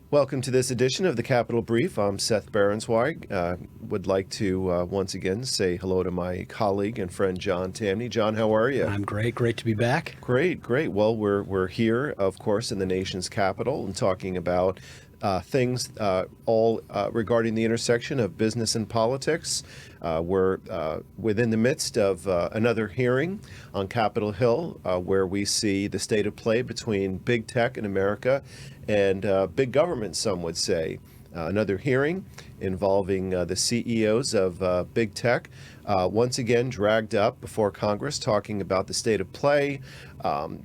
Welcome to this edition of the Capital Brief. I'm Seth Berenzweig. Would like to once again say hello to my colleague and friend John Tamny. John, how are you? I'm great. Great to be back. Great. Well, we're here, of course, in the nation's capital and talking about things all regarding the intersection of business and politics. We're within the midst of another hearing on Capitol Hill where we see the state of play between big tech in America and big government, some would say. Another hearing involving the CEOs of big tech, once again dragged up before Congress, talking about the state of play,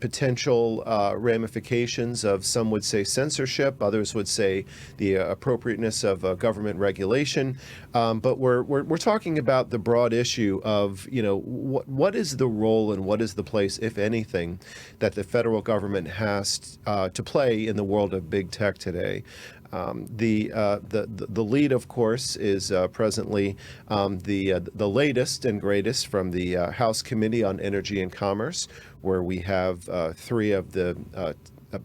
potential ramifications of, some would say, censorship, others would say the appropriateness of government regulation. But we're talking about the broad issue of, what is the role and what is the place, if anything, that the federal government has to play in the world of big tech today. The lead, of course, is presently the latest and greatest from the House Committee on Energy and Commerce, where we have three of the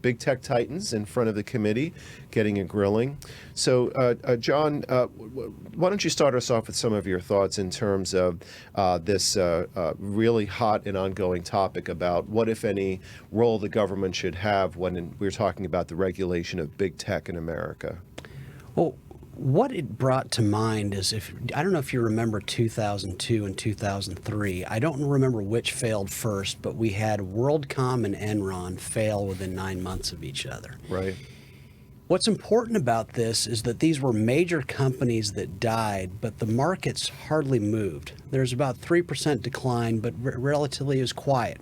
big tech titans in front of the committee getting a grilling. So, John, why don't you start us off with some of your thoughts in terms of this really hot and ongoing topic about what, if any, role the government should have when we're talking about the regulation of big tech in America? Well, what it brought to mind is, I don't know if you remember 2002 and 2003. I don't remember which failed first, but we had WorldCom and Enron fail within 9 months of each other. Right. What's important about this is that these were major companies that died, but the markets hardly moved. There's about 3% decline, but relatively it was quiet.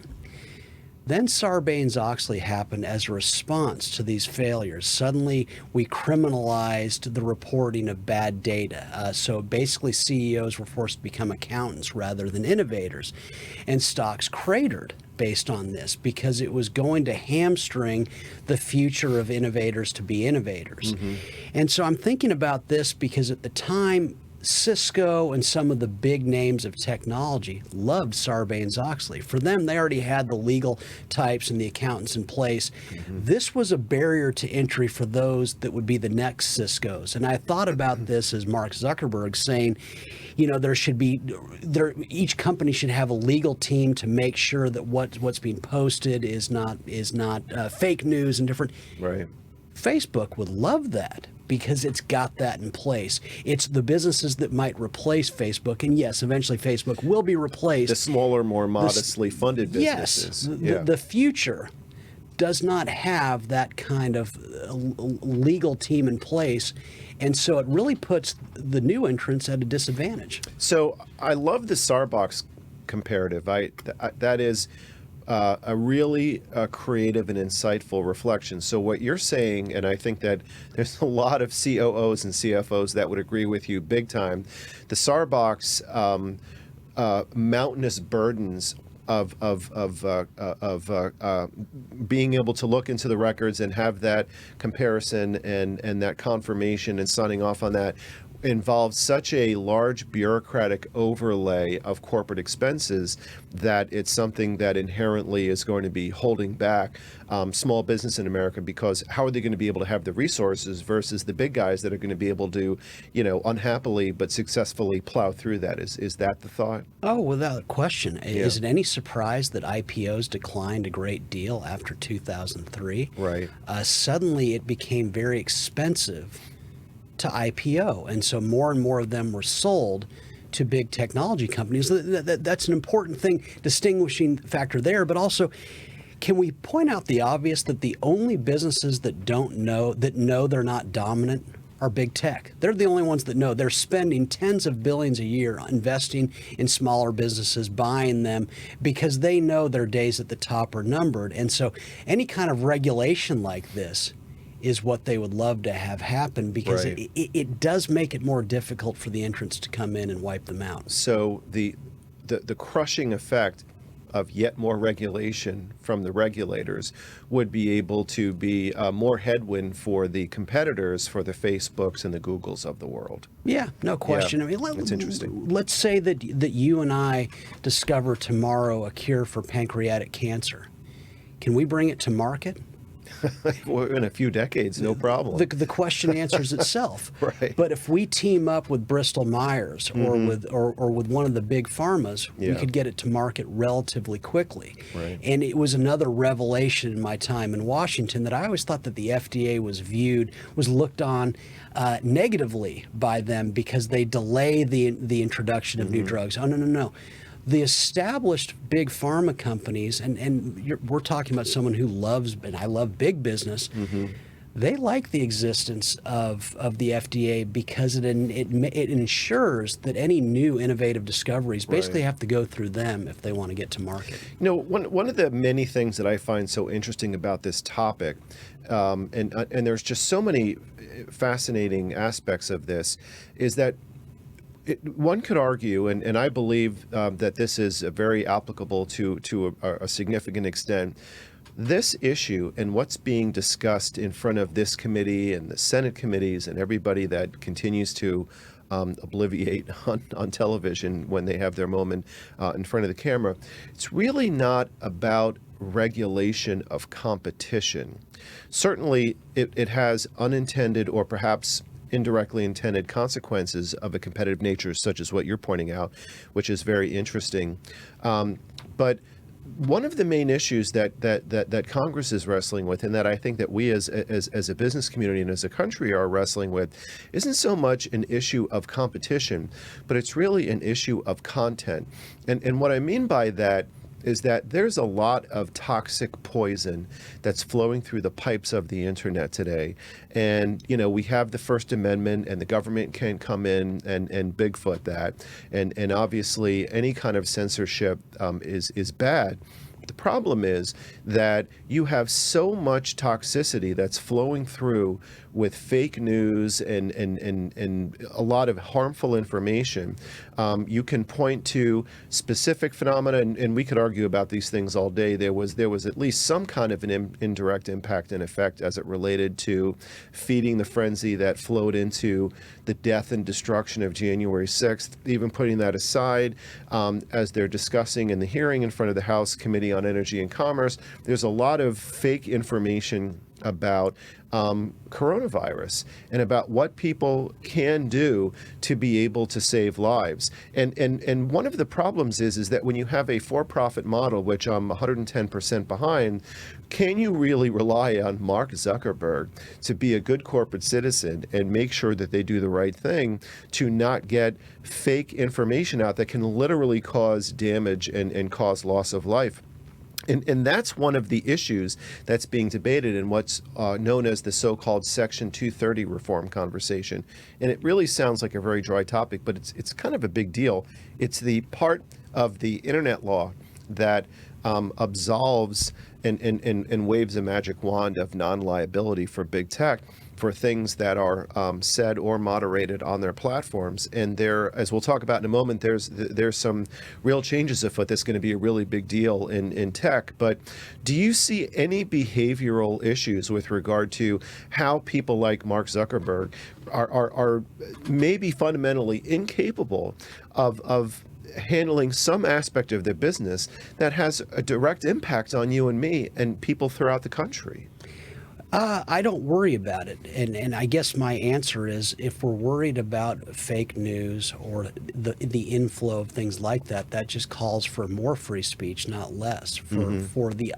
Then Sarbanes-Oxley happened as a response to these failures. Suddenly, we criminalized the reporting of bad data. So basically, CEOs were forced to become accountants rather than innovators. And stocks cratered based on this because it was going to hamstring the future of innovators to be innovators. Mm-hmm. And so I'm thinking about this because at the time, Cisco and some of the big names of technology loved Sarbanes-Oxley. For them, they already had the legal types and the accountants in place. Mm-hmm. This was a barrier to entry for those that would be the next Ciscos. And I thought about this as Mark Zuckerberg saying, each company should have a legal team to make sure that what's being posted is not fake news and different. Right. Facebook would love that, because it's got that in place. It's the businesses that might replace Facebook, and yes, eventually Facebook will be replaced. The smaller, more modestly funded businesses. Yes, the future does not have that kind of legal team in place, and so it really puts the new entrants at a disadvantage. So I love the Starbucks comparative. That is a really creative and insightful reflection. So what you're saying, and I think that there's a lot of COOs and CFOs that would agree with you big time, the Starbucks mountainous burdens of being able to look into the records and have that comparison and that confirmation and signing off on that involves such a large bureaucratic overlay of corporate expenses that it's something that inherently is going to be holding back small business in America, because how are they going to be able to have the resources versus the big guys that are going to be able to, unhappily but successfully plow through that? Is that the thought? Oh, without question. Yeah. Is it any surprise that IPOs declined a great deal after 2003? Right. Suddenly it became very expensive to IPO, and so more and more of them were sold to big technology companies. That's an important thing, distinguishing factor there. But also, can we point out the obvious that the only businesses that know they're not dominant are big tech? They're the only ones that know. They're spending tens of billions a year investing in smaller businesses, buying them, because they know their days at the top are numbered. And so any kind of regulation like this is what they would love to have happen, because right. it does make it more difficult for the entrants to come in and wipe them out. So the crushing effect of yet more regulation from the regulators would be able to be more headwind for the competitors, for the Facebooks and the Googles of the world. Yeah, no question. Yeah, I mean, it's interesting. Let's say that you and I discover tomorrow a cure for pancreatic cancer. Can we bring it to market? In a few decades, no problem. The question answers itself. Right. But if we team up with Bristol Myers or with one of the big pharmas, we could get it to market relatively quickly. Right. And it was another revelation in my time in Washington that I always thought that the FDA was looked on negatively by them because they delay the introduction of new drugs. Oh, no. The established big pharma companies, and we're talking about someone who loves, and I love big business, they like the existence of the FDA because it ensures that any new innovative discoveries basically have to go through them if they want to get to market. You know, one of the many things that I find so interesting about this topic, and there's just so many fascinating aspects of this, is that one could argue, and I believe that this is very applicable to a significant extent, this issue and what's being discussed in front of this committee and the Senate committees and everybody that continues to obliviate on television when they have their moment in front of the camera, it's really not about regulation of competition. Certainly, it has unintended or perhaps indirectly intended consequences of a competitive nature, such as what you're pointing out, which is very interesting. But one of the main issues that Congress is wrestling with, and that I think that we as a business community and as a country are wrestling with, isn't so much an issue of competition, but it's really an issue of content. And what I mean by that is that there's a lot of toxic poison that's flowing through the pipes of the internet today. And, you know, we have the First Amendment and the government can come in and Bigfoot that. And obviously any kind of censorship is bad. The problem is that you have so much toxicity that's flowing through with fake news and a lot of harmful information. You can point to specific phenomena, and we could argue about these things all day. There was at least some kind of an indirect impact and effect as it related to feeding the frenzy that flowed into the death and destruction of January 6th. Even putting that aside, as they're discussing in the hearing in front of the House Committee on Energy and Commerce, there's a lot of fake information about coronavirus and about what people can do to be able to save lives. And one of the problems is that when you have a for-profit model, which I'm 110% behind, can you really rely on Mark Zuckerberg to be a good corporate citizen and make sure that they do the right thing to not get fake information out that can literally cause damage and cause loss of life? And that's one of the issues that's being debated in what's known as the so-called Section 230 reform conversation. And it really sounds like a very dry topic, but it's kind of a big deal. It's the part of the internet law that absolves and waves a magic wand of non-liability for big tech for things that are said or moderated on their platforms. And there, as we'll talk about in a moment, there's some real changes afoot that's going to be a really big deal in tech. But do you see any behavioral issues with regard to how people like Mark Zuckerberg are maybe fundamentally incapable of handling some aspect of their business that has a direct impact on you and me and people throughout the country? I don't worry about it. And I guess my answer is, if we're worried about fake news or the inflow of things like that, that just calls for more free speech, not less, for the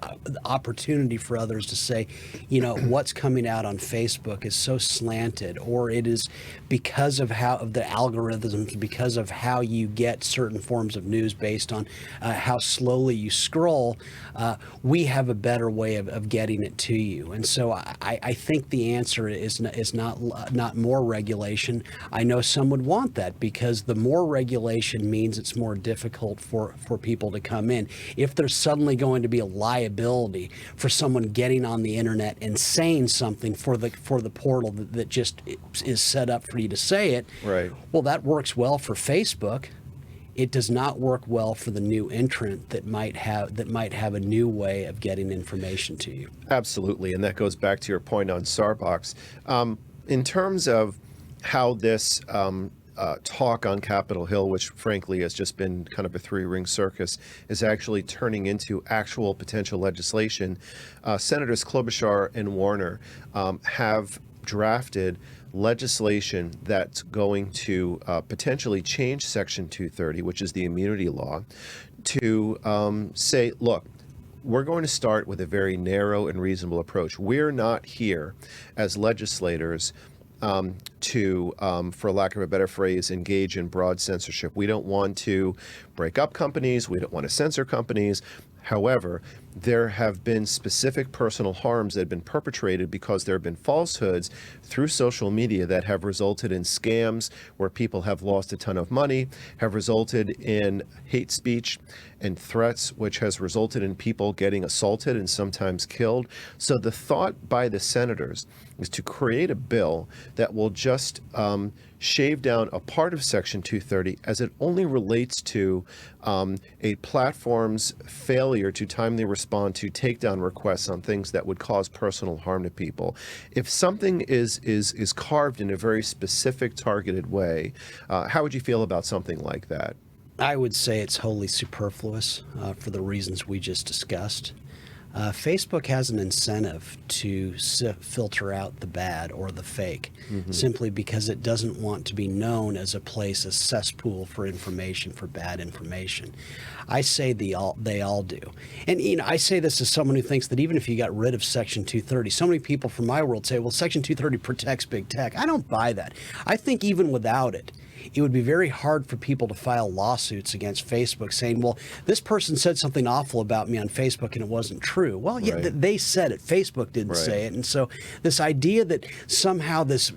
opportunity for others to say, you know, what's coming out on Facebook is so slanted, or it is because of the algorithms, because of how you get certain forms of news based on how slowly you scroll. We have a better way of getting it to you. And so I think the answer is not more regulation. I know some would want that, because the more regulation means it's more difficult for people to come in. If there's suddenly going to be a liability for someone getting on the internet and saying something for the portal that just is set up for you to say it, right? Well, that works well for Facebook. It does not work well for the new entrant that might have a new way of getting information to you. Absolutely, and that goes back to your point on Starbucks. In terms of how this talk on Capitol Hill, which frankly has just been kind of a three-ring circus, is actually turning into actual potential legislation. Senators Klobuchar and Warner have drafted legislation that's going to potentially change Section 230, which is the immunity law, to say, look, we're going to start with a very narrow and reasonable approach. We're not here as legislators to, for lack of a better phrase, engage in broad censorship. We don't want to break up companies. We don't want to censor companies. However, there have been specific personal harms that have been perpetrated because there have been falsehoods through social media that have resulted in scams where people have lost a ton of money, have resulted in hate speech and threats, which has resulted in people getting assaulted and sometimes killed. So the thought by the senators is to create a bill that will just shave down a part of Section 230 as it only relates to a platform's failure to timely respond to takedown requests on things that would cause personal harm to people. If something is carved in a very specific, targeted way, how would you feel about something like that? I would say it's wholly superfluous for the reasons we just discussed. Facebook has an incentive to filter out the bad or the fake, simply because it doesn't want to be known as a place, a cesspool for information, for bad information. I say they all do. And I say this as someone who thinks that even if you got rid of Section 230, so many people from my world say, well, Section 230 protects big tech. I don't buy that. I think even without it, it would be very hard for people to file lawsuits against Facebook saying, well, this person said something awful about me on Facebook and it wasn't true. Well, yeah, right. They said it. Facebook didn't say it. And so this idea that somehow this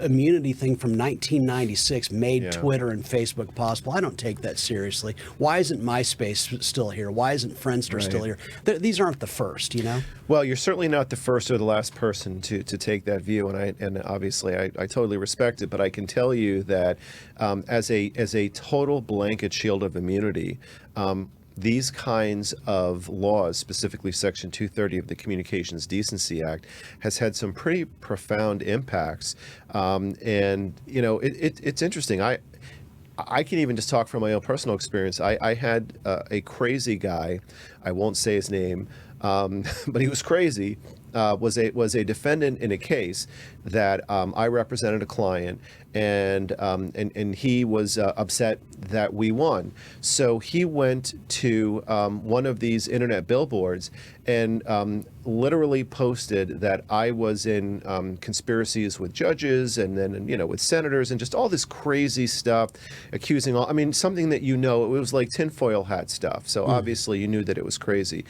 immunity thing from 1996 made Twitter and Facebook possible, I don't take that seriously. Why isn't MySpace still here? Why isn't Friendster still here? These aren't the first, Well, you're certainly not the first or the last person to take that view, and obviously I totally respect it. But I can tell you that as a total blanket shield of immunity, these kinds of laws, specifically Section 230 of the Communications Decency Act, has had some pretty profound impacts. And it's interesting. I can even just talk from my own personal experience. I had a crazy guy, I won't say his name, but he was crazy, was a defendant in a case that I represented a client, and he was upset that we won. So he went to one of these internet billboards and literally posted that I was in conspiracies with judges and then with senators and just all this crazy stuff, accusing something that it was like tinfoil hat stuff. So obviously you knew that it was crazy.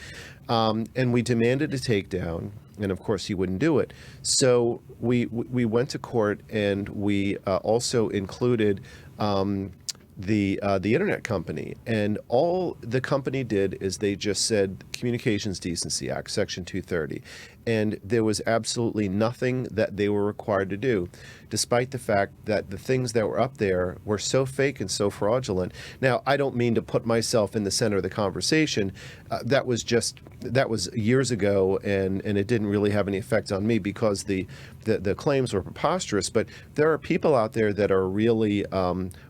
And we demanded a takedown, and of course he wouldn't do it. So we went to court, and we also included the internet company, and all the company did is they just said Communications Decency Act, Section 230, and there was absolutely nothing that they were required to do, despite the fact that the things that were up there were so fake and so fraudulent. Now, I don't mean to put myself in the center of the conversation. That was years ago, and it didn't really have any effect on me because the claims were preposterous. But there are people out there that are really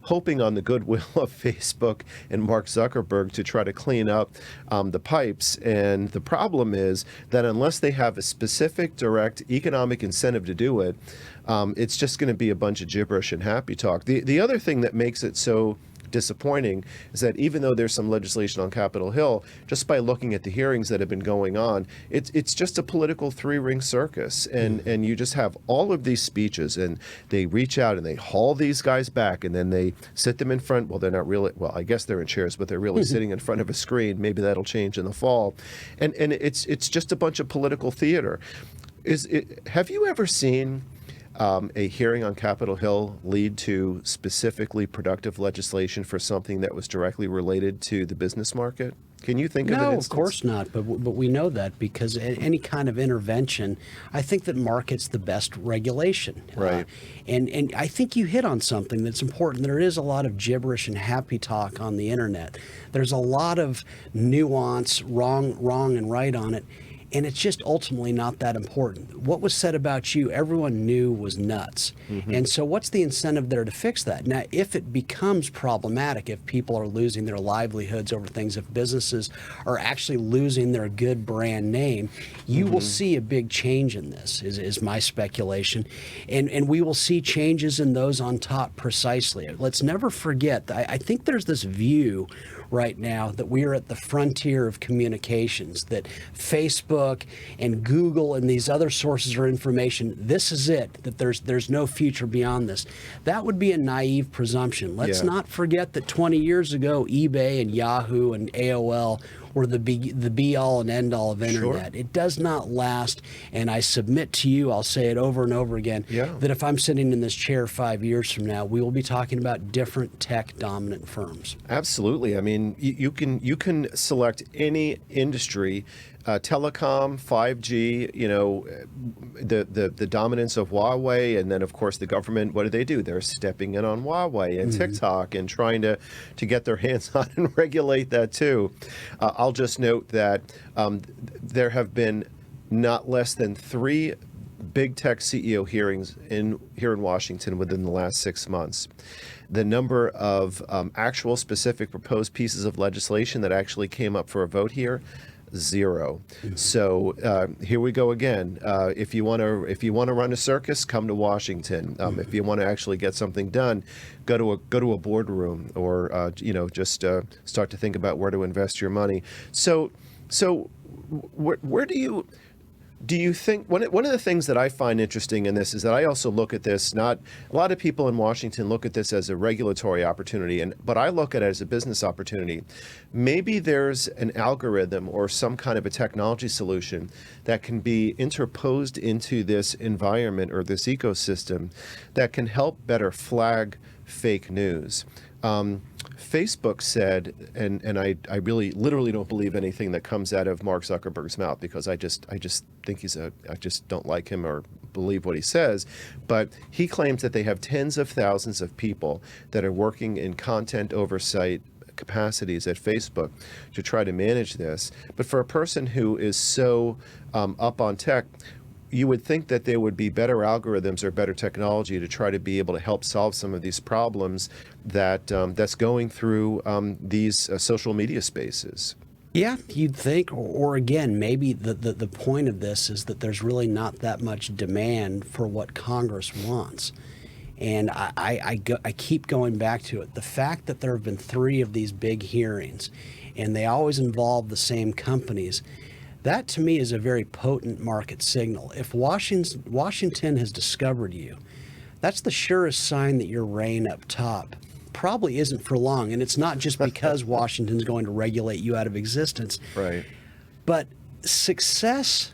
hoping on the goodwill of Facebook and Mark Zuckerberg to try to clean up the pipes. And the problem is that unless they have a specific, direct economic incentive to do it, it's just going to be a bunch of gibberish and happy talk. The other thing that makes it so disappointing is that even though there's some legislation on Capitol Hill, just by looking at the hearings that have been going on, it's just a political three-ring circus, and you just have all of these speeches, and they reach out and they haul these guys back, and then they sit them in front. Well, they're not really. Well, I guess they're in chairs, but they're really sitting in front of a screen. Maybe that'll change in the fall, and it's just a bunch of political theater. Have you ever seen a hearing on Capitol Hill lead to specifically productive legislation for something that was directly related to the business market? Can you think of an instance? No, of course not. But we know that because any kind of intervention, I think that market's the best regulation. Right. And I think you hit on something that's important. There is a lot of gibberish and happy talk on the internet. There's a lot of nuance, wrong and right on it. And it's just ultimately not that important. What was said about you, everyone knew was nuts. And so what's the incentive there to fix that? Now, if it becomes problematic, if people are losing their livelihoods over things, if businesses are actually losing their good brand name, you will see a big change in this, is my speculation. And we will see changes in those on top precisely. Let's never forget, I think there's this view right now that we are at the frontier of communications, that Facebook and Google and these other sources of information, this is it, that there's no future beyond this. That would be a naive presumption. Let's not forget that 20 years ago, eBay and Yahoo and AOL were the be-all and end-all of internet. It does not last, and I submit to you, I'll say it over and over again, that if I'm sitting in this chair 5 years from now, we will be talking about different tech-dominant firms. Absolutely. I mean, you can select any industry, telecom, 5G, the dominance of Huawei, and then of course the government. What do? They're stepping in on Huawei and TikTok and trying to get their hands on and regulate that too. I'll just note that there have been not less than 3 big tech CEO hearings here in Washington within the last 6 months. The number of actual specific proposed pieces of legislation that actually came up for a vote here, 0. So here we go again. If you want to run a circus, come to Washington. If you want to actually get something done, go to a boardroom, or just start to think about where to invest your money. So where do you think, one of the things that I find interesting in this is that I also look at this, not a lot of people in Washington look at this as a regulatory opportunity, but I look at it as a business opportunity. Maybe there's an algorithm or some kind of a technology solution that can be interposed into this environment or this ecosystem that can help better flag fake news. Facebook said, and I really literally don't believe anything that comes out of Mark Zuckerberg's mouth, because I just think I just don't like him or believe what he says. But he claims that they have tens of thousands of people that are working in content oversight capacities at Facebook to try to manage this. But for a person who is so up on tech, you would think that there would be better algorithms or better technology to try to be able to help solve some of these problems that's going through these social media spaces. Yeah, you'd think, or again, maybe the point of this is that there's really not that much demand for what Congress wants. And I keep going back to it. The fact that there have been 3 of these big hearings, and they always involve the same companies, that to me is a very potent market signal. If Washington has discovered you, that's the surest sign that your reign up top probably isn't for long. And it's not just because Washington's going to regulate you out of existence. Right. But success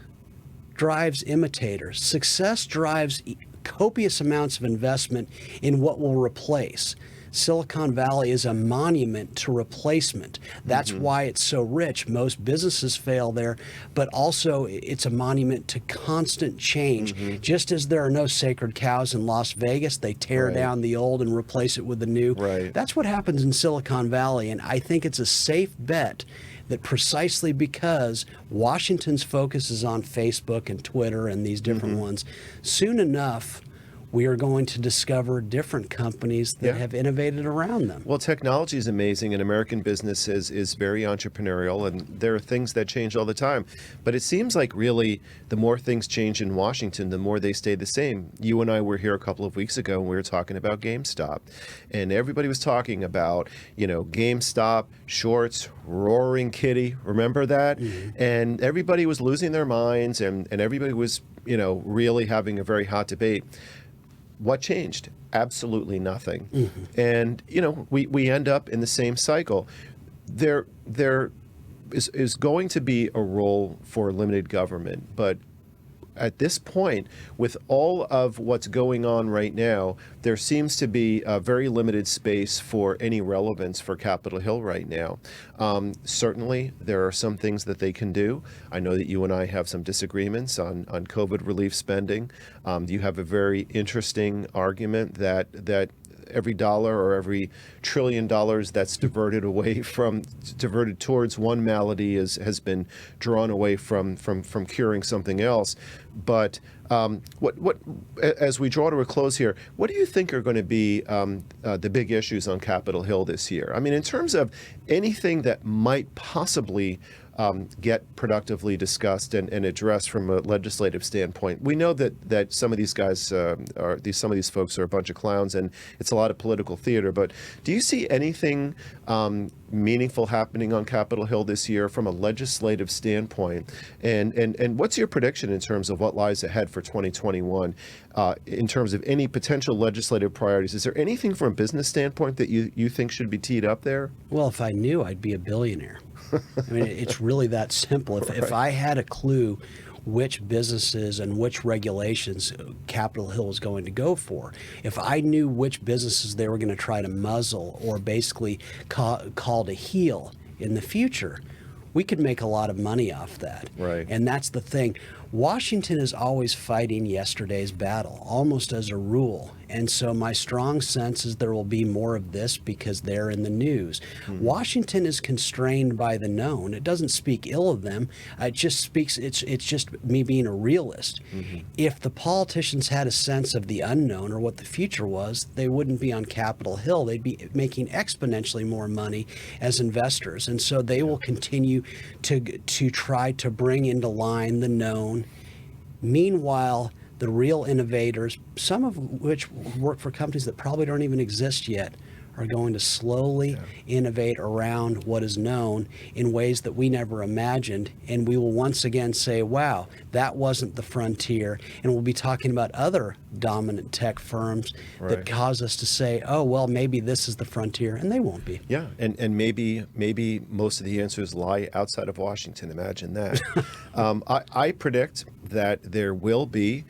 drives imitators. Success drives copious amounts of investment in what will replace. Silicon Valley is a monument to replacement. That's why it's so rich. Most businesses fail there, but also it's a monument to constant change. Just as there are no sacred cows in Las Vegas, they tear down the old and replace it with the new. That's what happens in Silicon Valley, and I think it's a safe bet that precisely because Washington's focus is on Facebook and Twitter and these different ones, soon enough, we are going to discover different companies that have innovated around them. Well, technology is amazing, and American business is very entrepreneurial, and there are things that change all the time. But it seems like really the more things change in Washington, the more they stay the same. You and I were here a couple of weeks ago, and we were talking about GameStop. And everybody was talking about, GameStop, shorts, roaring kitty. Remember that? And everybody was losing their minds, and everybody was, really having a very hot debate. What changed? Absolutely nothing. And, we end up in the same cycle. There is going to be a role for limited government, but at this point, with all of what's going on right now, there seems to be a very limited space for any relevance for Capitol Hill right now. Certainly, there are some things that they can do. I know that you and I have some disagreements on COVID relief spending. You have a very interesting argument that every dollar or every $1 trillion that's diverted towards one malady has been drawn away from curing something else. But what as we draw to a close here, what do you think are going to be the big issues on Capitol Hill this year? I mean, in terms of anything that might possibly get productively discussed and addressed from a legislative standpoint. We know that some of these guys some of these folks are a bunch of clowns, and it's a lot of political theater. But do you see anything meaningful happening on Capitol Hill this year from a legislative standpoint? And what's your prediction in terms of what lies ahead for 2021 in terms of any potential legislative priorities? Is there anything from a business standpoint that you think should be teed up there? Well, if I knew, I'd be a billionaire. I mean, it's really that simple. If I had a clue which businesses and which regulations Capitol Hill is going to go for, if I knew which businesses they were going to try to muzzle or basically call to heel in the future, we could make a lot of money off that. Right. And that's the thing. Washington is always fighting yesterday's battle, almost as a rule. And so my strong sense is there will be more of this because they're in the news. Washington is constrained by the known. It doesn't speak ill of them. It just speaks, it's just me being a realist. If the politicians had a sense of the unknown or what the future was, they wouldn't be on Capitol Hill. They'd be making exponentially more money as investors. And so they will continue to try to bring into line the known. Meanwhile, the real innovators, some of which work for companies that probably don't even exist yet, are going to slowly innovate around what is known in ways that we never imagined. And we will once again say, wow, that wasn't the frontier. And we'll be talking about other dominant tech firms that cause us to say, oh, well, maybe this is the frontier. And they won't be. Yeah, and maybe most of the answers lie outside of Washington. Imagine that. I predict that there will be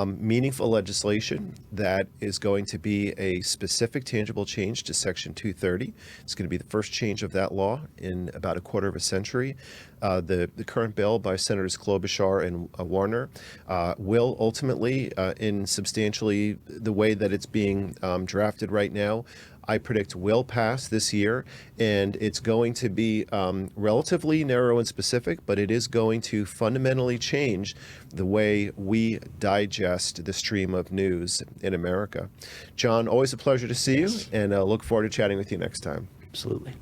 meaningful legislation that is going to be a specific tangible change to Section 230. It's going to be the first change of that law in about a quarter of a century. The current bill by Senators Klobuchar and Warner will ultimately, in substantially the way that it's being drafted right now, I predict will pass this year, and it's going to be relatively narrow and specific, but it is going to fundamentally change the way we digest the stream of news in America. John, always a pleasure to see you, and look forward to chatting with you next time. Absolutely.